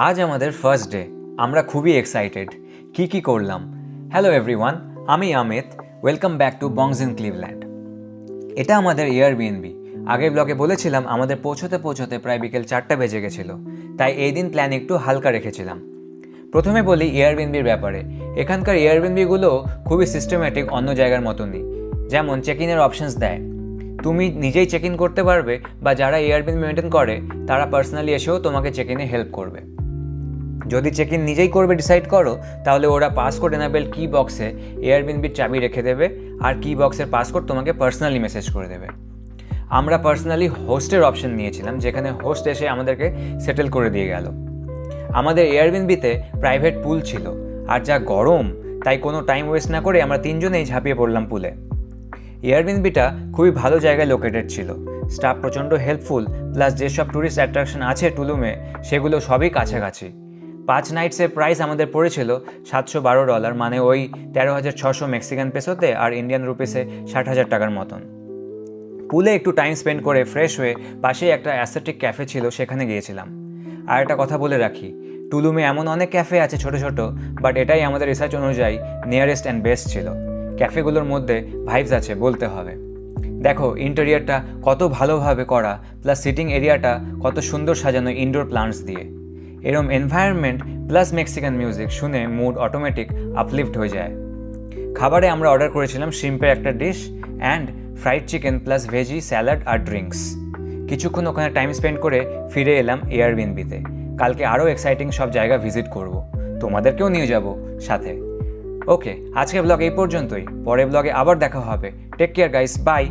আজ আমাদের first day. আমরা খুবই এক্সাইটেড। কি করলাম? হ্যালো এভরিওয়ান, আমি Amit. Welcome back to Bongs in Cleveland. এটা আমাদের এয়ারবিএনবি। আগের ব্লগে বলেছিলাম আমাদের পৌঁছতে প্রায় বিকেল 4টা বেজে গেছিলো, তাই এই দিন প্ল্যান একটু হালকা রেখেছিলাম। প্রথমে বলি এয়ারবিএনবির ব্যাপারে। এখানকার এয়ারবিএনবিগুলো খুবই সিস্টেম্যাটিক, অন্য জায়গার মতনই। যেমন চেক ইনের অপশানস দেয়, তুমি নিজেই চেক ইন করতে পারবে, বা যারা এয়ারবিএনবি মেনটেন করে তারা পার্সোনালি এসেও তোমাকে চেক ইনে হেল্প করবে। যদি চেক ইন নিজেই করবে ডিসাইড করো, তাহলে ওরা পাসকোড এনাবেল কি বক্সে এয়ারবিএনবির চাবি রেখে দেবে, আর কি বক্সের পাসকোড তোমাকে পার্সোনালি মেসেজ করে দেবে। আমরা পার্সোনালি হোস্টের অপশন নিয়েছিলাম, যেখানে হোস্ট এসে আমাদেরকে সেটেল করে দিয়ে গেল। আমাদের এয়ারবিএনবিতে প্রাইভেট পুল ছিল, আর যা গরম, তাই কোনো টাইম ওয়েস্ট না করে আমরা তিনজনেই ঝাঁপিয়ে পড়লাম পুলে। এয়ারবিএনবিটা খুবই ভালো জায়গায় লোকেটেড ছিল, স্টাফ প্রচণ্ড হেল্পফুল, প্লাস যেসব ট্যুরিস্ট অ্যাট্রাকশন আছে টুলুমে সেগুলো সবই কাছাকাছি। 5 নাইটসের প্রাইস আমাদের পড়েছিল $712, মানে ওই 13,600 মেক্সিকান পেসোতে, আর ইন্ডিয়ান রুপিসে 60,000 টাকার মতন। পুলে একটু টাইম স্পেন্ড করে ফ্রেশ হয়ে পাশেই একটা অ্যাসথেটিক ক্যাফে ছিল, সেখানে গিয়েছিলাম। আর একটা কথা বলে রাখি, টুলুমে এমন অনেক ক্যাফে আছে ছোট ছোট, বাট এটাই আমাদের রিসার্চ অনুযায়ী নিয়ারেস্ট অ্যান্ড বেস্ট ছিল। ক্যাফেগুলোর মধ্যে ভাইবস আছে বলতে হবে। দেখো ইন্টেরিয়রটা কত ভালোভাবে করা, প্লাস সিটিং এরিয়াটা কত সুন্দর সাজানো ইনডোর প্লান্টস দিয়ে। এরম এনভায়রনমেন্ট প্লাস মেক্সিকান মিউজিক শুনে মুড অটোমেটিক আপলিফ্ট হয়ে যায়। খাবারে আমরা অর্ডার করেছিলাম শ্রিম্পের একটা dish and fried chicken plus veggie salad আর ড্রিঙ্কস। কিছুক্ষণ ওখানে টাইম স্পেন্ড করে ফিরে এলাম এয়ারবিএনবিতে। কালকে আরও এক্সাইটিং সব জায়গা ভিজিট করব, তোমাদেরকেও নিয়ে যাব সাথে। ওকে, আজকের ব্লগ এই পর্যন্তই। পরের ব্লগে আবার দেখা হবে। Take care guys, by.